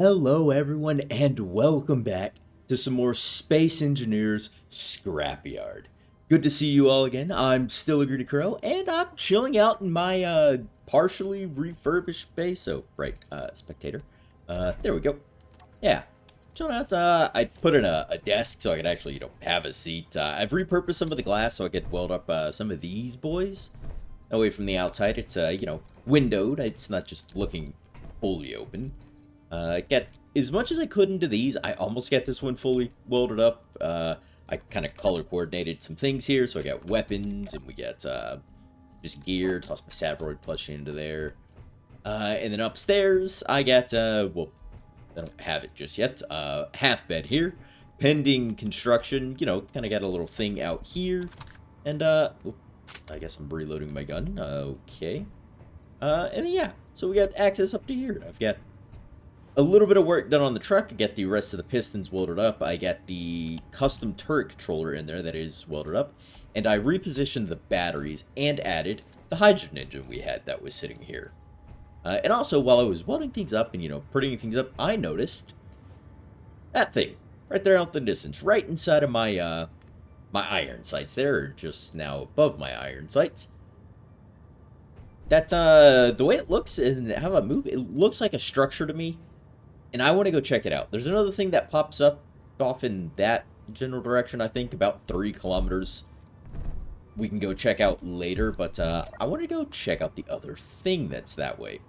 Hello, everyone, and welcome back to some more Space Engineers Scrapyard. Good to see you all again. I'm still a Greedy Crow, and I'm chilling out in my partially refurbished base. So, right, spectator. There we go. Yeah, chilling out. I put in a desk so I could actually, have a seat. I've repurposed some of the glass so I could weld up some of these boys. Away from the outside, it's windowed. It's not just looking fully open. Get as much as I could into these. I almost got this one fully welded up. I kind of color coordinated some things here, so I got weapons and we got just gear. Toss my Sabroid plushie into there. And then upstairs, I got well, I don't have it just yet. Half bed here, pending construction. Kind of got a little thing out here, and I guess I'm reloading my gun. Okay. And then yeah, so we got access up to here. I've got a little bit of work done on the truck. I get the rest of the pistons welded up. I got the custom turret controller in there that is welded up. And I repositioned the batteries and added the hydrogen engine we had that was sitting here. And also, while I was welding things up and, putting things up, I noticed that thing right there out in the distance, right inside of my, my iron sights. They're just now above my iron sights. That, the way it looks and how I move, it looks like a structure to me. And I want to go check it out. There's another thing that pops up off in that general direction, I think, about 3 kilometers. We can go check out later, but I want to go check out the other thing that's that way.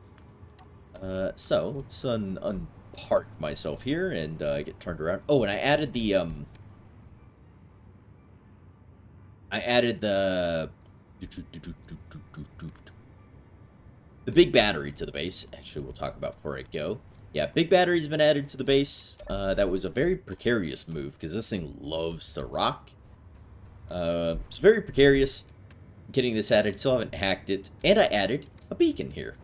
So, let's unpark myself here and get turned around. Oh, and I added the, the big battery to the base. Actually, we'll talk about before I go. Yeah, big battery's been added to the base. That was a very precarious move, because this thing loves to rock. It's very precarious getting this added. Still haven't hacked it. And I added a beacon here.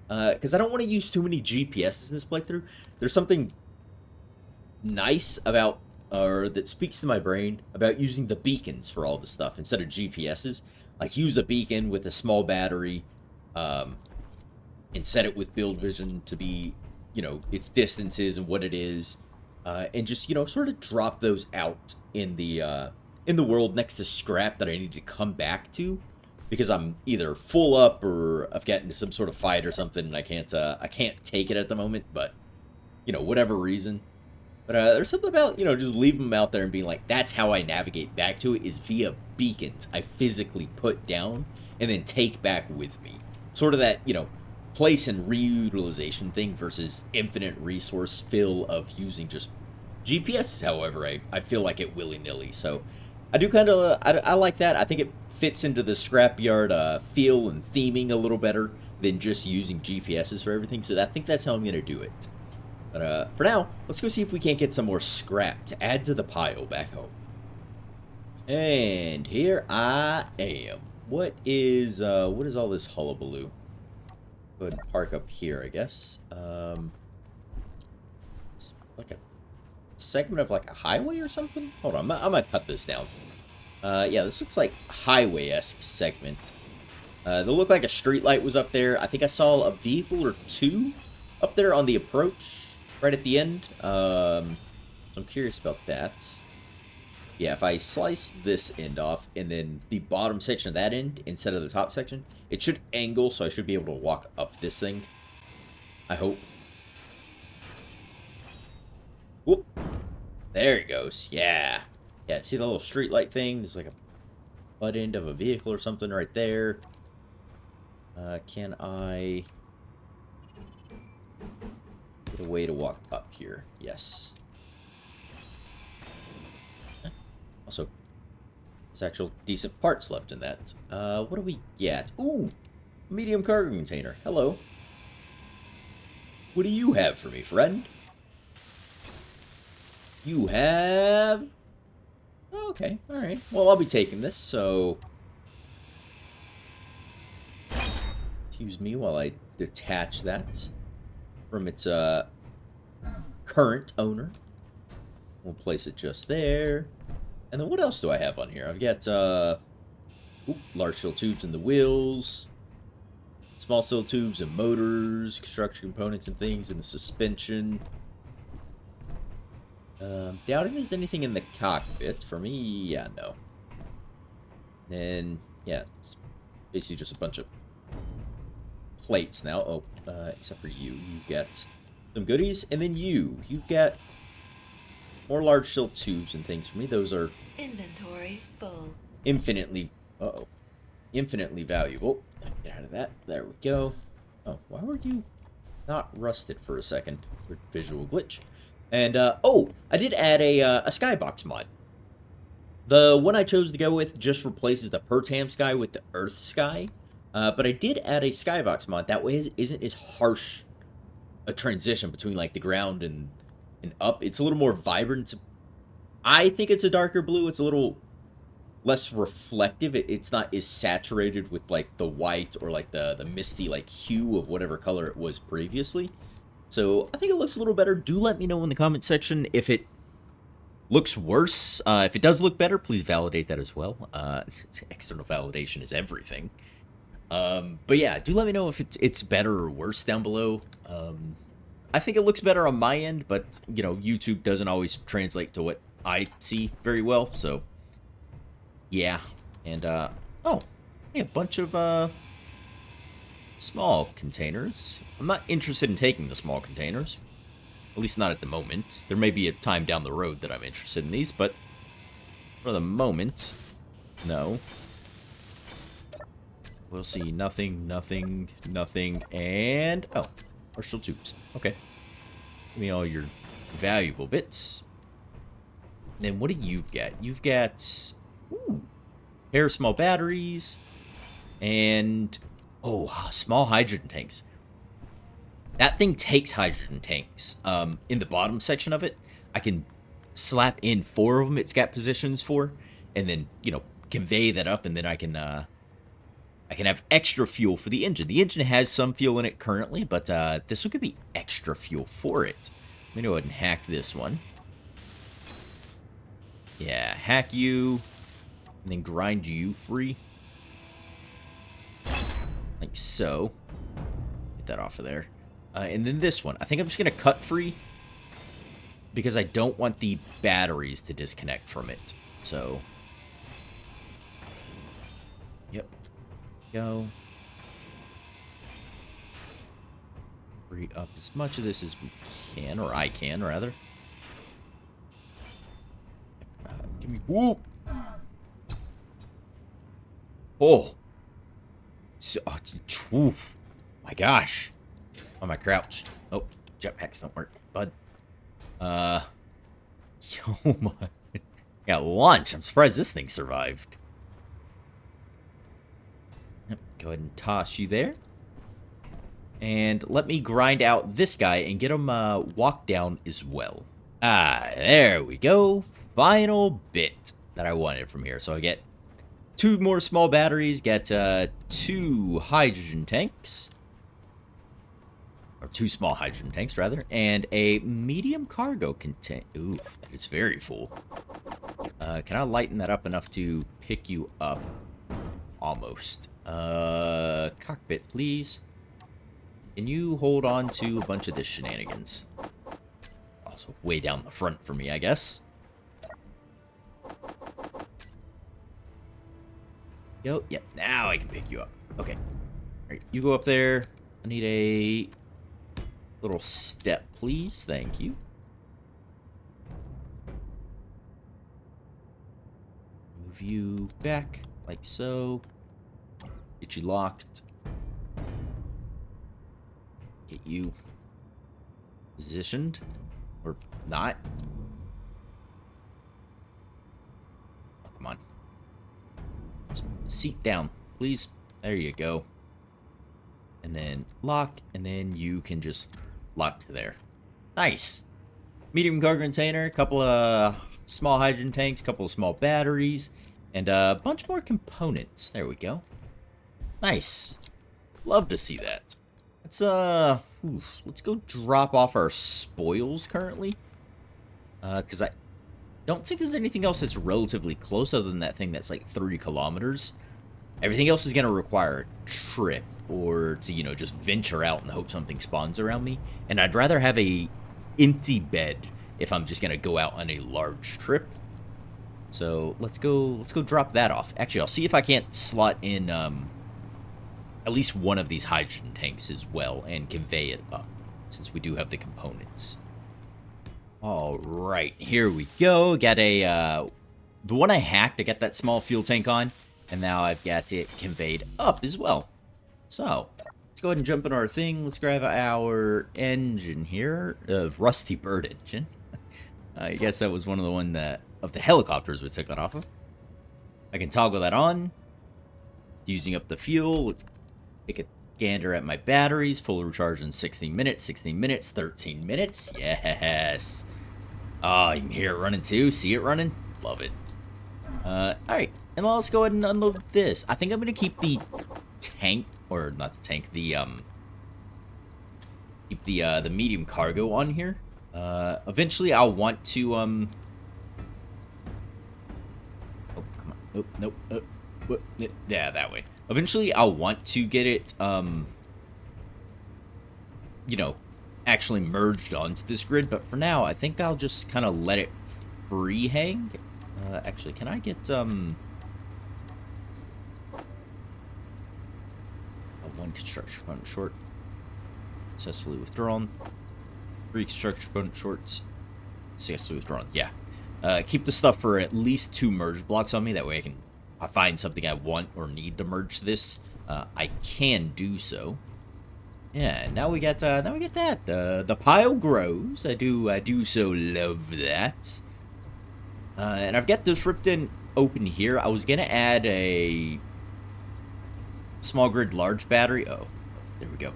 Because I don't want to use too many GPSs in this playthrough. There's something nice about, or that speaks to my brain, about using the beacons for all this stuff instead of GPSs. Like, use a beacon with a small battery, and set it with build vision to be, its distances and what it is, and just, sort of drop those out in the world next to scrap that I need to come back to, because I'm either full up or I've gotten into some sort of fight or something and I can't take it at the moment, but, whatever reason. But there's something about, just leaving them out there and being like, that's how I navigate back to it, is via beacons I physically put down and then take back with me. Sort of that, place and reutilization thing versus infinite resource fill of using just GPS. However, I feel like it willy-nilly. So I do kind of, I like that. I think it fits into the scrapyard feel and theming a little better than just using GPSs for everything. So I think that's how I'm going to do it. But for now, let's go see if we can't get some more scrap to add to the pile back home. And here I am. What is all this hullabaloo? Go ahead and park up here, I guess. It's like a segment of like a highway or something? Hold on, I might cut this down. Yeah, this looks like highway-esque segment. They look like a street light was up there. I think I saw a vehicle or 2 up there on the approach right at the end. I'm curious about that. Yeah, if I slice this end off and then the bottom section of that end instead of the top section, it should angle, so I should be able to walk up this thing. I hope. Whoop. There it goes. Yeah. Yeah, see the little street light thing? There's like a butt end of a vehicle or something right there. Can I get a way to walk up here? Yes. Also, there's actual decent parts left in that. What do we get? Ooh, medium cargo container. Hello. What do you have for me, friend? You have... Okay, alright. Well, I'll be taking this, so... Excuse me while I detach that from its current owner. We'll place it just there. And then what else do I have on here? I've got, large steel tubes in the wheels, small steel tubes and motors, construction components and things in the suspension. Doubting there's anything in the cockpit. For me, yeah, no. And, yeah, it's basically just a bunch of plates now. Oh, except for you. You've got some goodies. And then you've got more large shield tubes and things for me. Those are... Inventory full. Infinitely... Uh-oh. Infinitely valuable. Get out of that. There we go. Oh, why were you not rusted for a second? Weird visual glitch. And, oh, I did add a skybox mod. The one I chose to go with just replaces the Pertam sky with the Earth sky. But I did add a skybox mod. That way it isn't as harsh a transition between, like, the ground and up. It's a little more vibrant. I think it's a darker blue. It's a little less reflective. It's not as saturated with, like, the white or, like, the misty, like, hue of whatever color it was previously. So I think it looks a little better. Do let me know in the comment section if it looks worse. If it does look better, please validate that as well. External validation is everything. But yeah, do let me know if it's better or worse down below. I think it looks better on my end, but, you know, YouTube doesn't always translate to what I see very well, so yeah. And, oh, hey, a bunch of, small containers. I'm not interested in taking the small containers. At least not at the moment. There may be a time down the road that I'm interested in these, but for the moment, no. We'll see. Nothing, nothing, nothing, and... oh, partial tubes. Okay. Give me all your valuable bits. Then what do you've got? You've got... ooh, pair of small batteries, and... oh, small hydrogen tanks. That thing takes hydrogen tanks. In the bottom section of it, I can slap in 4 of them it's got positions for, and then, you know, convey that up, and then I can have extra fuel for the engine. The engine has some fuel in it currently, but this will give me extra fuel for it. Let me go ahead and hack this one. Yeah, hack you, and then grind you free. Like so. Get that off of there. And then this one. I think I'm just going to cut free, because I don't want the batteries to disconnect from it. So, yep. Go. Free up as much of this as we can, or I can, rather. Give me... whoop! Oh! Oh, oof. My gosh. On my crouch. Oh, jetpacks don't work, bud. Oh my. Got lunch. I'm surprised this thing survived. Yep, go ahead and toss you there. And let me grind out this guy and get him walk down as well. Ah, there we go. Final bit that I wanted from here. So I get 2 more small batteries, get 2 hydrogen tanks. Or 2 small hydrogen tanks, rather. And a medium cargo container. Oof, that is very full. Can I lighten that up enough to pick you up? Almost. Cockpit, please. Can you hold on to a bunch of this shenanigans? Also, way down the front for me, I guess. Go. Yep, now I can pick you up. Okay. Alright, you go up there. I need a little step, please. Thank you. Move you back, like so. Get you locked. Get you positioned. Or not. Oh, come on. Just seat down, please. There you go. And then lock, and then you can just lock to there. Nice. Medium cargo container, a couple of small hydrogen tanks, a couple of small batteries, and a bunch more components. There we go. Nice. Love to see that. Let's go drop off our spoils currently. Because I don't think there's anything else that's relatively close other than that thing that's like 3 kilometers. Everything else is going to require a trip or to, you know, just venture out and hope something spawns around me. And I'd rather have a empty bed if I'm just gonna go out on a large trip. So let's go drop that off. Actually, I'll see if I can't slot in at least one of these hydrogen tanks as well and convey it up, since we do have the components. All right, here we go. Got a the one I hacked. I got that small fuel tank on, and now I've got it conveyed up as well. So let's go ahead and jump in our thing. Let's grab our engine here, Rusty Bird engine. I guess that was one of the helicopters we took that off of. I can toggle that on. Using up the fuel. Let's take a gander at my batteries. Full recharge in 16 minutes. 16 minutes. 13 minutes. Yes. Oh, you can hear it running too. See it running? Love it. Alright. And let's go ahead and unload this. I think I'm going to keep the tank, or not the tank, keep the medium cargo on here. Eventually I'll want to, oh, come on. Oh, nope. Yeah, that way. Eventually I'll want to get it, you know, actually merged onto this grid, but for now, I think I'll just kind of let it free hang. Actually, can I get, one construction component short. Successfully withdrawn. 3 construction component shorts. Successfully withdrawn. Yeah. Keep the stuff for at least 2 merge blocks on me. That way if I find something I want or need to merge this, I can do so. Yeah, now we got that. The pile grows. I do so love that. And I've got this ripped in open here. I was gonna add a small grid large battery. Oh, there we go.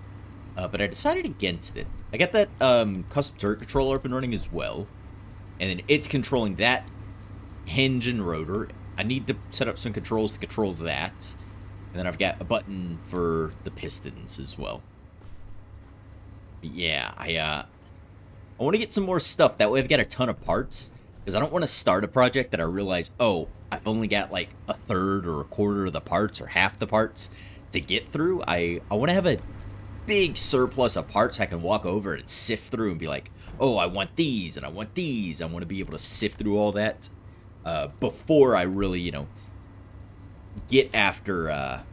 But I decided against it. I got that custom turret controller up and running as well. And then it's controlling that hinge and rotor. I need to set up some controls to control that. And then I've got a button for the pistons as well. But yeah, I want to get some more stuff. That way I've got a ton of parts. Because I don't want to start a project that I realize, oh, I've only got like a third or a quarter of the parts or half the parts to get through. I want to have a big surplus of parts I can walk over and sift through and be like, oh, I want these and I want these. I want to be able to sift through all that before I really, you know, get after a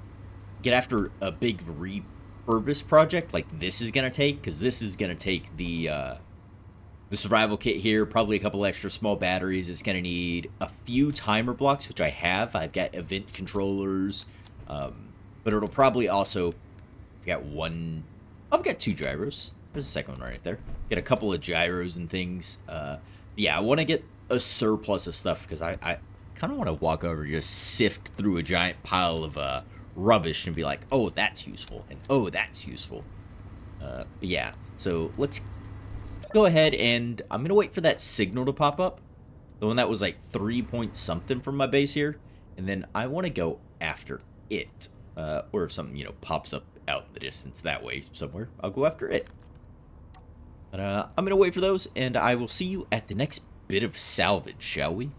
big repurpose project like this is gonna take, because this is gonna take the survival kit here, probably a couple extra small batteries. It's gonna need a few timer blocks, which I have. I've got event controllers, but it'll probably also I've got 2 gyros. There's a second one right there. Get a couple of gyros and things. Yeah, I want to get a surplus of stuff because I kind of want to walk over and just sift through a giant pile of rubbish and be like, oh, that's useful, and oh, that's useful. But yeah, so let's go ahead and I'm going to wait for that signal to pop up. The one that was like 3 point something from my base here. And then I want to go after it. Or if something, you know, pops up out in the distance that way somewhere, I'll go after it. But I'm going to wait for those, and I will see you at the next bit of salvage, shall we?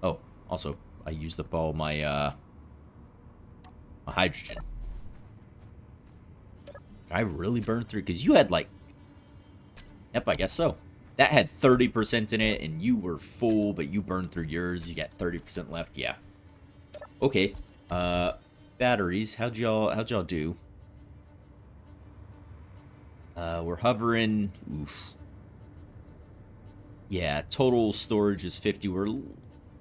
Oh, also, I used up all my, my hydrogen. I really burned through, because you had, like... Yep, I guess so. That had 30% in it, and you were full, but you burned through yours. You got 30% left, yeah. Okay, batteries, how'd y'all do? We're hovering, oof. Yeah, total storage is 50. We're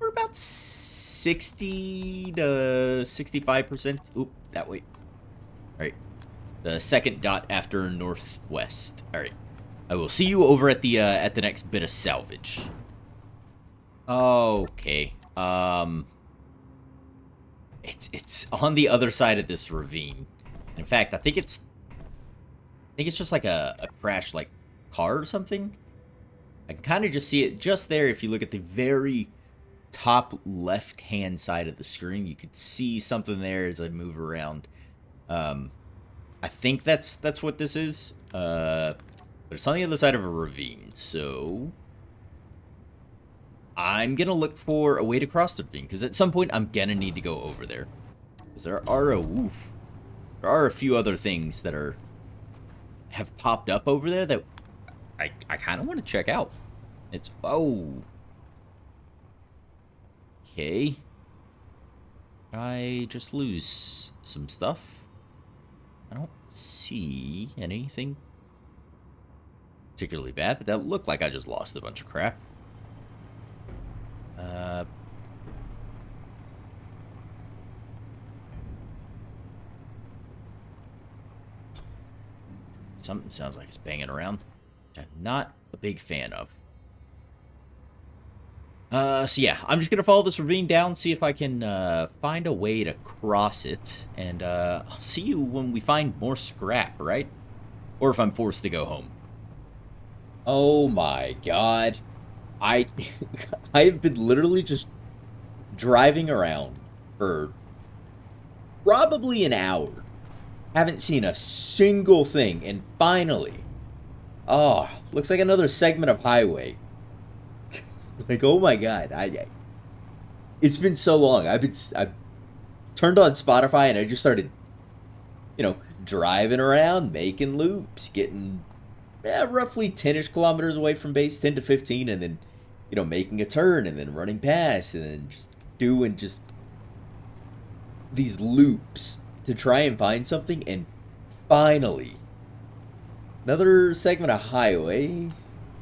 about 60 to 65%. Oop, that way. All right. The second dot after northwest. All right. I will see you over at the next bit of salvage. Okay. It's on the other side of this ravine. In fact, I think it's just like a crash like car or something. I can kind of just see it just there. If you look at the very top left hand side of the screen, you could see something there as I move around. I think that's what this is. But it's on the other side of a ravine, so I'm gonna look for a way to cross the ravine, because at some point I'm gonna need to go over there. Because there are a few other things that have popped up over there that I kind of want to check out. It's... Oh. Okay. I just lose some stuff. I don't see anything particularly bad, but that looked like I just lost a bunch of crap. Something sounds like it's banging around, which I'm not a big fan of. So yeah, I'm just gonna follow this ravine down, see if I can find a way to cross it, and I'll see you when we find more scrap, right? Or if I'm forced to go home. Oh my god. I have been literally just driving around for probably an hour. Haven't seen a single thing, and finally, oh, looks like another segment of highway. Like, oh my god, it's been so long. I've turned on Spotify and I just started, driving around, making loops, getting roughly 10-ish kilometers away from base, 10 to 15, and then, making a turn and then running past and then just doing just these loops to try and find something, and finally, another segment of highway.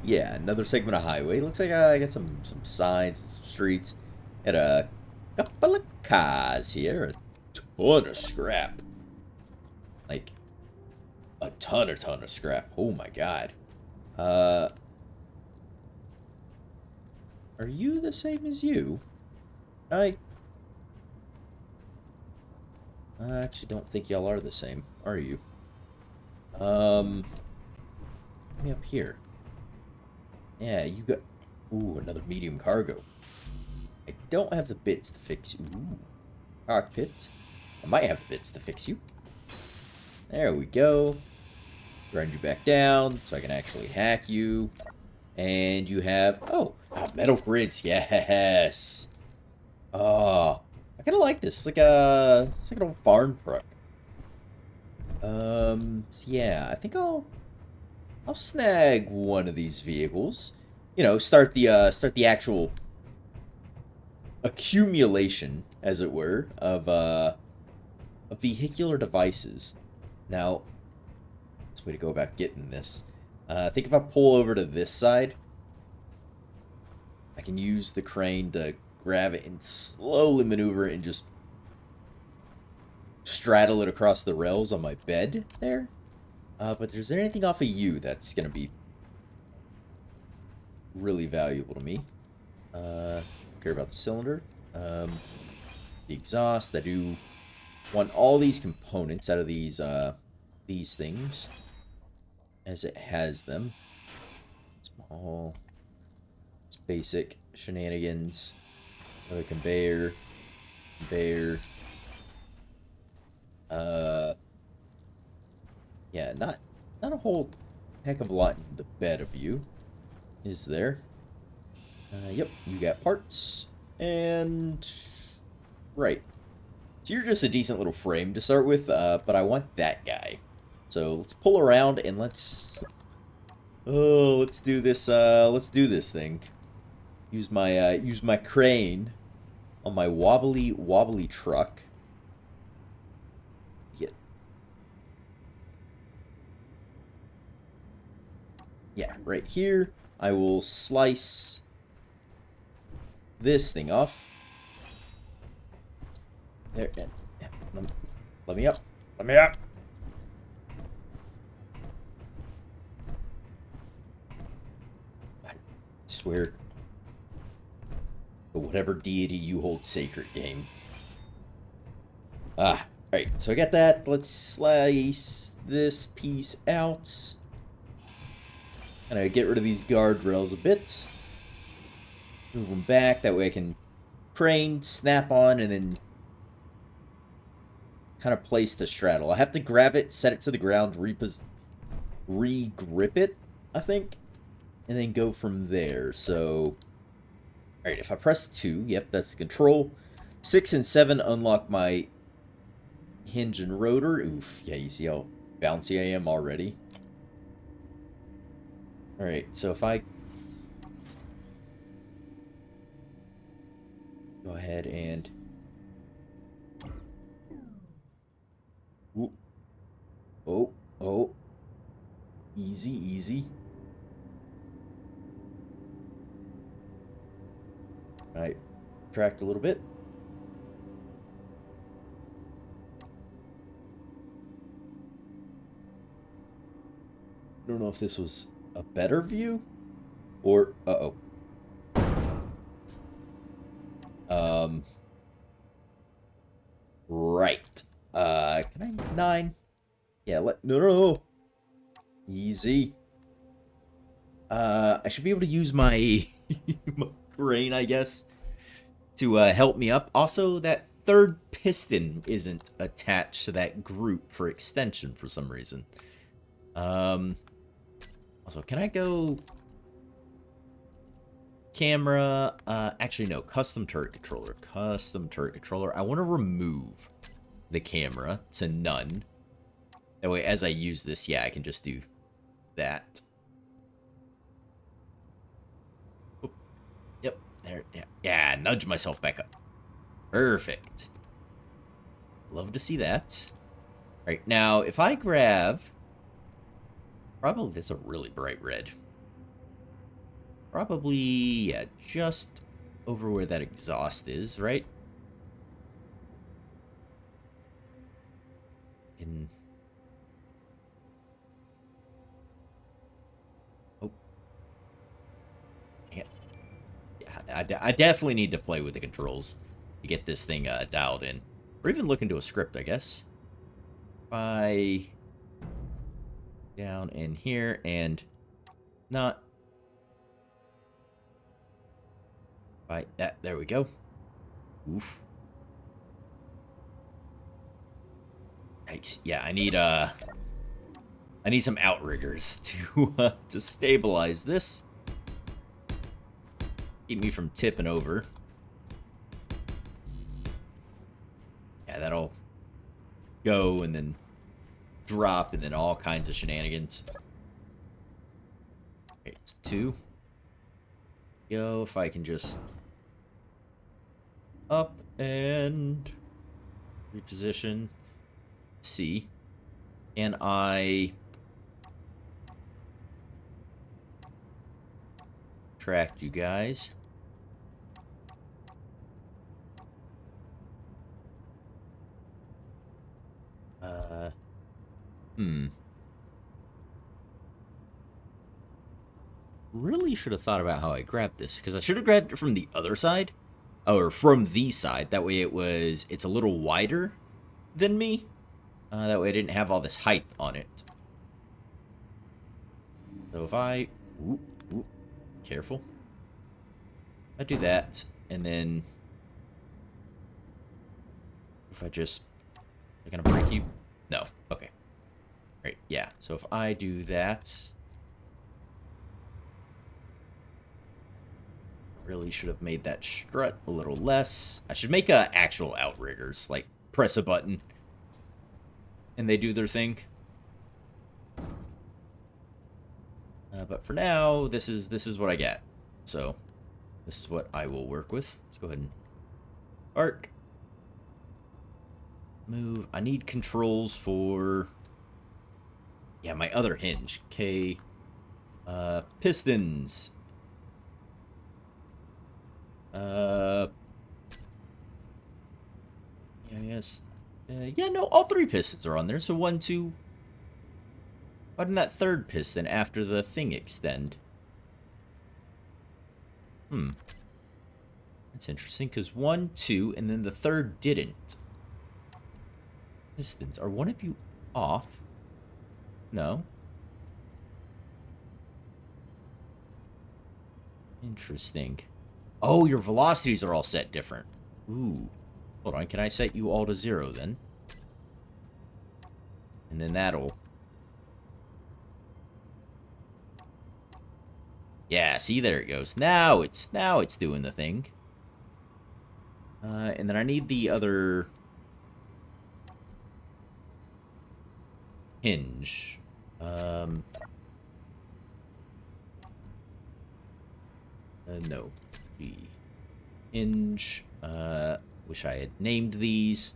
Yeah, another segment of highway. Looks like I got some signs and some streets. Got a couple of cars here. A ton of scrap. Like, a ton of scrap. Oh my god. Are you the same as you? I actually don't think y'all are the same, are you? Me up here. Yeah, you got... Ooh, another medium cargo. I don't have the bits to fix you. Ooh, cockpit. I might have the bits to fix you. There we go. Grind you back down so I can actually hack you. And you have... Oh, metal grids. Yes. Oh, I kind of like this. It's like an old farm truck. So yeah, I think I'll snag one of these vehicles. Start the actual accumulation, as it were, of vehicular devices. Now, that's the way to go about getting this. I think if I pull over to this side, I can use the crane to grab it and slowly maneuver it and just straddle it across the rails on my bed there. But is there anything off of you that's going to be really valuable to me? Care about the cylinder. The exhaust. I do want all these components out of these things as it has them. Small. Just basic shenanigans. Another conveyor. Conveyor. Yeah, not a whole heck of a lot in the bed of you, is there? Yep, you got parts, and... Right. So you're just a decent little frame to start with, but I want that guy. So let's pull around and let's... Oh, let's do this thing. Use my crane on my wobbly truck. Yeah, right here, I will slice this thing off. There, let me up. Let me up. I swear, to whatever deity you hold sacred, game. Alright, so I got that. Let's slice this piece out. And I get rid of these guardrails a bit. Move them back. That way I can crane, snap on, and then kind of place the straddle. I have to grab it, set it to the ground, re-grip it, I think. And then go from there. So, alright, if I press 2, yep, that's the control. 6 and 7 unlock my hinge and rotor. Oof, yeah, you see how bouncy I am already? Alright, so if I go ahead and... Ooh. Oh, oh. Easy, easy. Alright, tracked a little bit. I don't know if this was a better view or... Uh-oh. Right. Can I... 9? Yeah, no. Easy. I should be able to use my, my brain, I guess, to help me up. Also, that third piston isn't attached to that group for extension for some reason. Also, can I go camera? Actually, no. Custom turret controller. Custom turret controller. I want to remove the camera to none. That way, as I use this, yeah, I can just do that. Oop. Yep. There. Yeah. Nudge myself back up. Perfect. Love to see that. All right. Now, if I grab... Probably that's a really bright red. Probably, yeah, just over where that exhaust is, right? In... Oh. Yeah, I definitely need to play with the controls to get this thing dialed in. Or even look into a script, I guess. By... Down in here and not... By that, there we go. Oof. Nice. Yeah, I need some outriggers to stabilize this. Keep me from tipping over. Yeah, that'll go and then drop and then all kinds of shenanigans. Okay, it's 2. Go, if I can just up and reposition. C. And I tracked you guys. Really should have thought about how I grabbed this, because I should have grabbed it from the other side. Or from the side. That way it's a little wider than me. That way I didn't have all this height on it. So if I... Ooh, careful. I do that, and then... If I just... Am I gonna break you? No. Okay. Right, yeah. So if I do that... Really should have made that strut a little less. I should make actual outriggers. Like, press a button. And they do their thing. But for now, this is what I get. So, this is what I will work with. Let's go ahead and... Arc. Move. I need controls for... Yeah, my other hinge. K. Pistons. Yes. Yeah, no, all 3 pistons are on there. So 1, 2. Why didn't that third piston after the thing extend? That's interesting, because 1, 2, and then the third didn't. Pistons. Are one of you off? No. Interesting. Oh, your velocities are all set different. Ooh. Hold on, can I set you all to 0 then? And then that'll... Yeah, see, there it goes. Now it's doing the thing. And then I need the other... hinge. No. B. Hinge. Wish I had named these.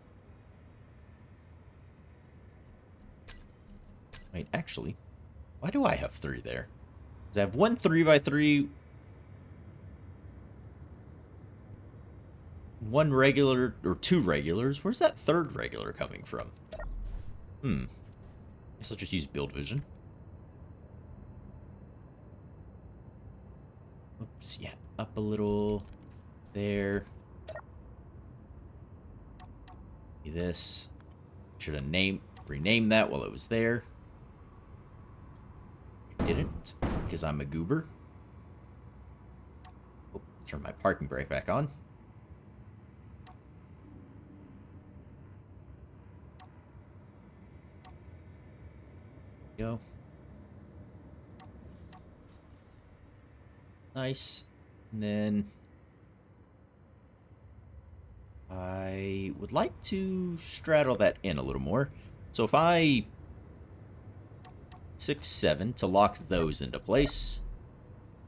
Wait, actually, why do I have 3 there? Because I have one 3x3, one regular, or 2 regulars. Where's that 3rd regular coming from? Guess I'll just use build vision. Oops, yeah, up a little there. This. Should have renamed that while it was there. I didn't, because I'm a goober. Oh, turn my parking brake back on. Go. Nice. And then I would like to straddle that in a little more. So if I 6, 7 to lock those into place,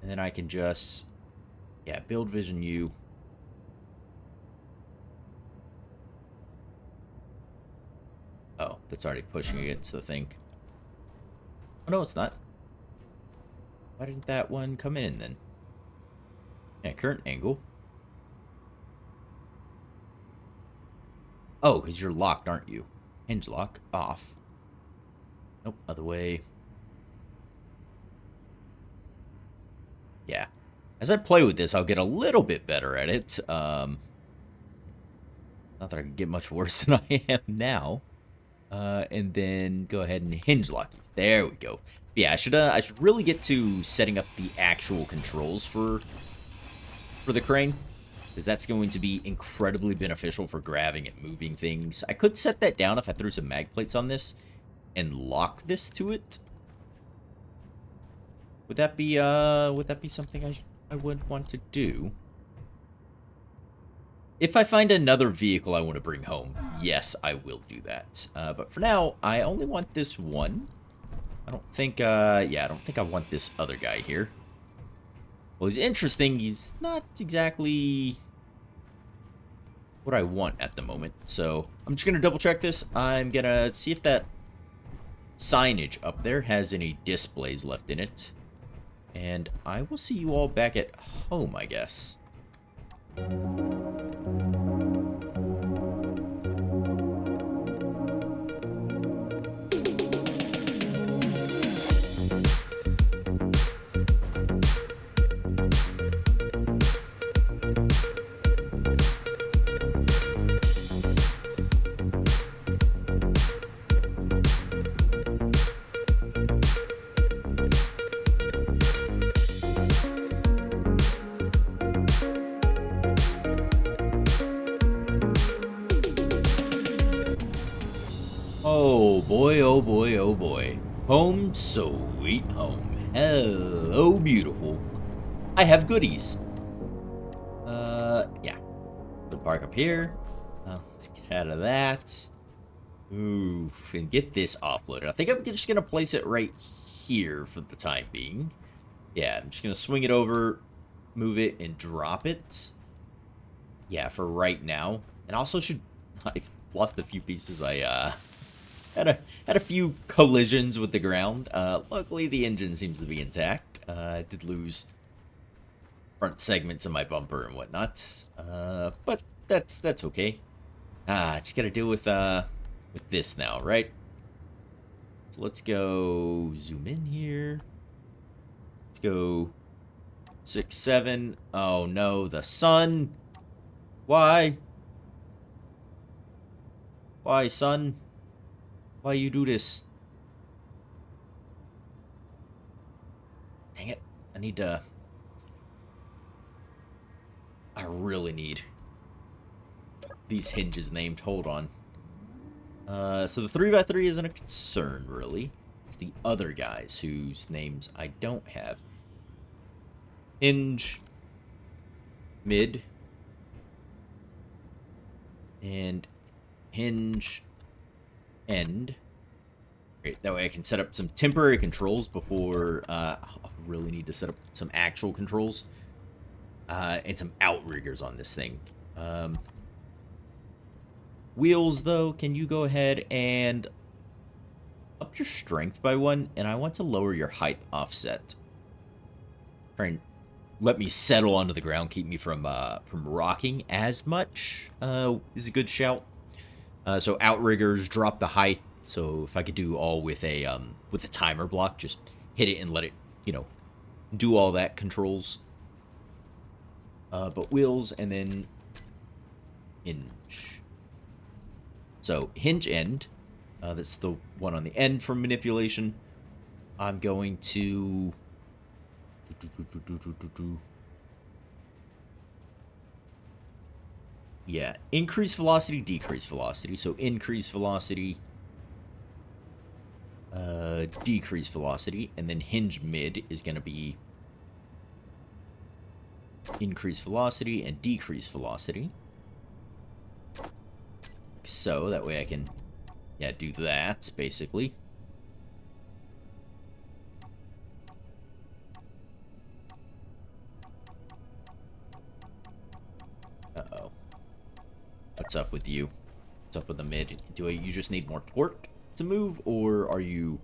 and then I can just, yeah, build vision U. Oh, that's already pushing against the thing. Oh, no, it's not. Why didn't that one come in then? Yeah, current angle. Oh, because you're locked, aren't you? Hinge lock, off. Nope, other way. Yeah. As I play with this, I'll get a little bit better at it. Not that I can get much worse than I am now. And then go ahead and hinge lock. There we go. Yeah, I should really get to setting up the actual controls for the crane, because that's going to be incredibly beneficial for grabbing and moving things. I could set that down if I threw some mag plates on this and lock this to it. Would that be something I would want to do? If I find another vehicle I want to bring home, yes, I will do that. But for now, I only want this one. I don't think, yeah, I don't think I want this other guy here. Well, he's interesting. He's not exactly what I want at the moment. So I'm just going to double check this. I'm going to see if that signage up there has any displays left in it. And I will see you all back at home, I guess. Oh boy, oh boy, oh boy. Home sweet home. Hello, beautiful. I have goodies. Yeah. Put park up here. Let's get out of that. Oof, and get this offloaded. I think I'm just gonna place it right here for the time being. Yeah, I'm just gonna swing it over, move it, and drop it. Yeah, for right now. And also I've lost a few pieces. I had a few collisions with the ground. Luckily, the engine seems to be intact. I did lose front segments of my bumper and whatnot, but that's okay. Just gotta deal with this now, right? So let's go zoom in here. Let's go 6, 7. Oh no, the sun. Why? Why, son? Why you do this? Dang it. I really need these hinges named. Hold on. So the 3x3 isn't a concern, really. It's the other guys whose names I don't have. Hinge. Mid. And hinge. End. Great. That way I can set up some temporary controls before I really need to set up some actual controls. and some outriggers on this thing. Wheels, though, can you go ahead and up your strength by 1? And I want to lower your height offset. Try and let me settle onto the ground, keep me from rocking as much. Is a good shout. So outriggers, drop the height. So if I could do all with a timer block, just hit it and let it, do all that controls. But wheels and then hinge. So hinge end. That's the one on the end for manipulation. I'm going to yeah, increase velocity, decrease velocity. So increase velocity, decrease velocity, and then hinge mid is going to be increase velocity and decrease velocity. So that way I can, do that basically. Uh-oh. What's up with you? What's up with the mid? You just need more torque to move, or are you...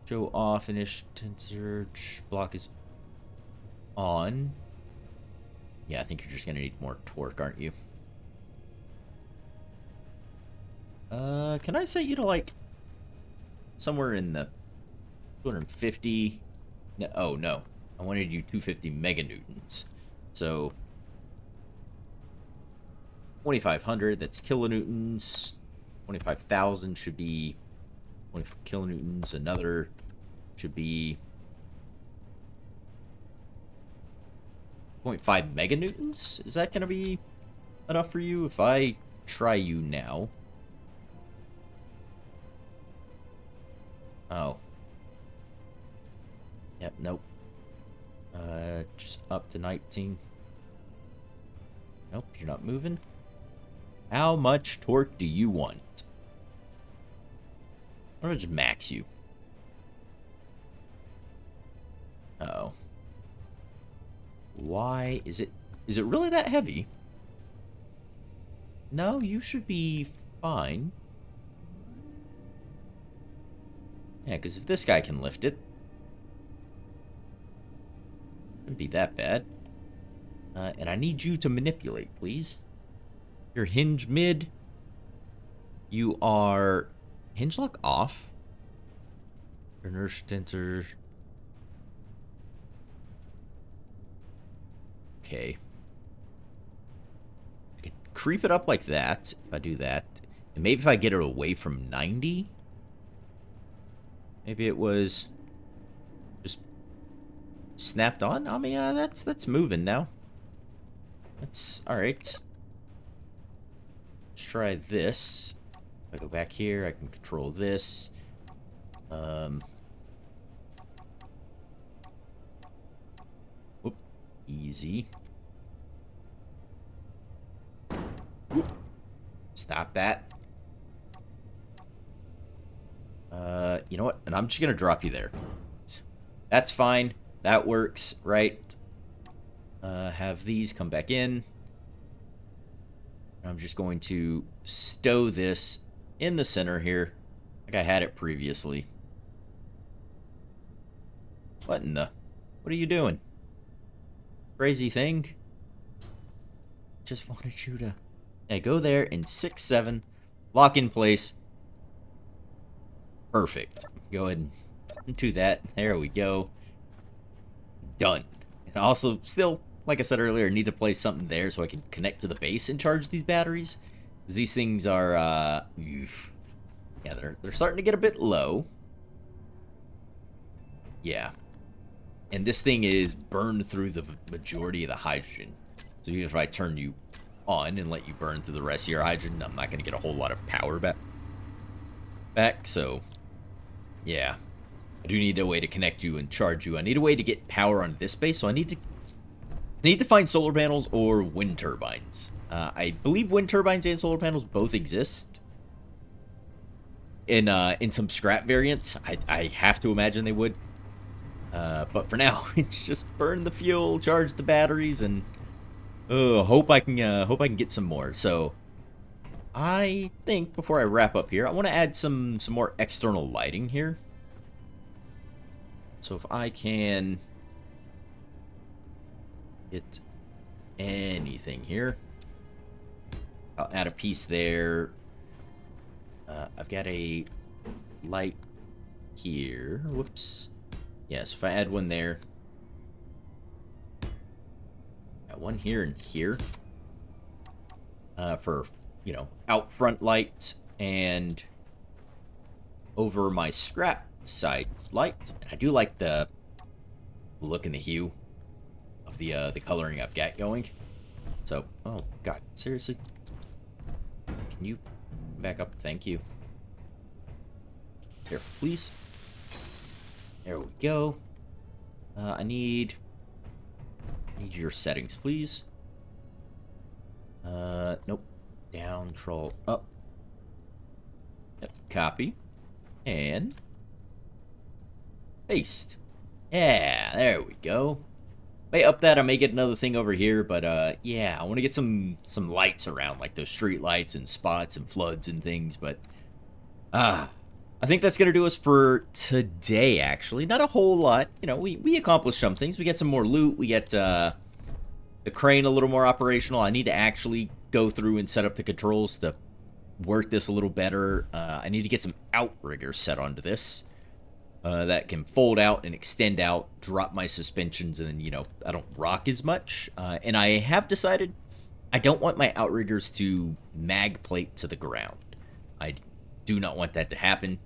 Show off, finish, tensor, block is on. Yeah, I think you're just gonna need more torque, aren't you? Can I set you to, like, somewhere in the 250... No, oh, no. I wanted you 250 meganewtons. So... 2,500, that's kilonewtons. 25,000 should be 20 kilonewtons. Another should be 0.5 meganewtons. Is that going to be enough for you? If I try you now. Oh. Yep, nope. Just up to 19. Nope, you're not moving. How much torque do you want? I'm gonna just max you. Uh-oh. Why is it really that heavy? No, you should be fine. Yeah, because if this guy can lift it, shouldn't be that bad. And I need you to manipulate, please. Your hinge mid. You are hinge lock off. Your inertia tensor. Okay. I could creep it up like that if I do that. And maybe if I get it away from 90. Maybe it was just snapped on. I mean, that's moving now. That's all right. Let's try this. If I go back here, I can control this. Whoop, easy. Whoop. Stop that. You know what? And I'm just gonna drop you there. That's fine. That works, right? Have these come back in. I'm just going to stow this in the center here, like I had it previously. What in the... What are you doing? Crazy thing? Just wanted you to... Yeah, go there in 6, 7. Lock in place. Perfect. Go ahead and do that. There we go. Done. And also, still, like I said earlier, need to place something there so I can connect to the base and charge these batteries. Because these things are, yeah, they're starting to get a bit low. Yeah. And this thing is burned through the majority of the hydrogen. So even if I turn you on and let you burn through the rest of your hydrogen, I'm not going to get a whole lot of power back. So, yeah. I do need a way to connect you and charge you. I need a way to get power on this base, so I need to find solar panels or wind turbines. I believe wind turbines and solar panels both exist in some scrap variants. I have to imagine they would. But for now, it's just burn the fuel, charge the batteries, and hope I can get some more. So I think before I wrap up here, I want to add some more external lighting here. So if I can get anything here, I'll add a piece there. I've got a light here. Whoops. Yes, if I add one there. Got one here and here. For, you know, out front light and over my scrap side light. I do like the look and the hue of the coloring I've got going. So, oh god, seriously? Can you back up? Thank you. Careful, please. There we go. I need your settings, please. Nope. Down, troll, up. Yep, copy. And paste. Yeah, there we go. May up that, I may get another thing over here, but yeah, I want to get some lights around, like those street lights and spots and floods and things, but I think that's gonna do us for today, actually. Not a whole lot. You know, we accomplished some things. We get some more loot, we get the crane a little more operational. I need to actually go through and set up the controls to work this a little better. I need to get some outriggers set onto this. That can fold out and extend out, drop my suspensions, and then, you know, I don't rock as much. And I have decided I don't want my outriggers to mag plate to the ground. I do not want that to happen.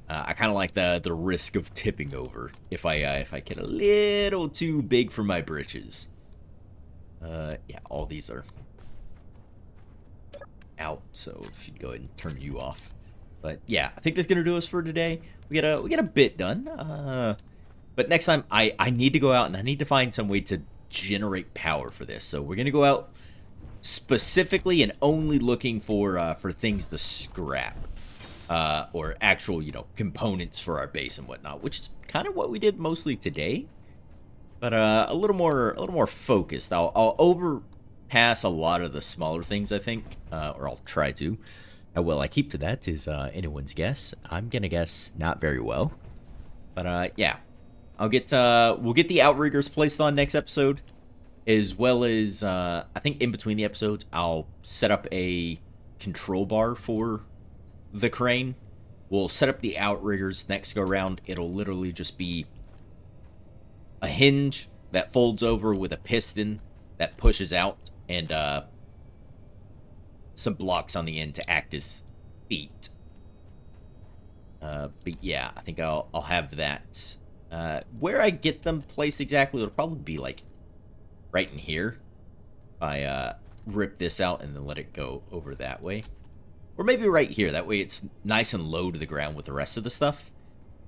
I kind of like the risk of tipping over if I get a little too big for my britches. Yeah, all these are out, so if you go ahead and turn you off. But yeah, I think that's gonna do us for today. We get a bit done. But next time I need to go out and I need to find some way to generate power for this. So we're gonna go out specifically and only looking for things to scrap, or actual, you know, components for our base and whatnot, which is kind of what we did mostly today. But a little more focused. I'll overpass a lot of the smaller things, I think, or I'll try to. How well I keep to that is anyone's guess. I'm gonna guess not very well. But yeah, we'll get the outriggers placed on next episode, as well as I think in between the episodes I'll set up a control bar for the crane. We'll set up the outriggers next go around. It'll literally just be a hinge that folds over with a piston that pushes out, and some blocks on the end to act as feet. But yeah, I think I'll have that. Where I get them placed exactly, it'll probably be like right in here. I rip this out and then let it go over that way. Or maybe right here. That way it's nice and low to the ground with the rest of the stuff.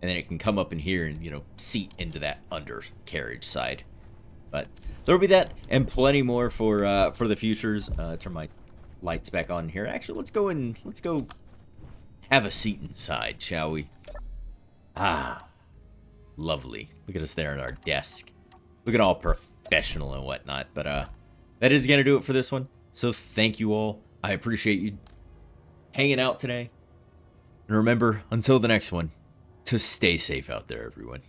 And then it can come up in here and, you know, seat into that undercarriage side. But there'll be that and plenty more for the futures. Turn my lights back on here. Actually, let's go have a seat inside, shall we? Ah, lovely. Look at us there at our desk. Looking all professional and whatnot. But that is gonna do it for this one. So thank you all. I appreciate you hanging out today. And remember, until the next one, to stay safe out there, everyone.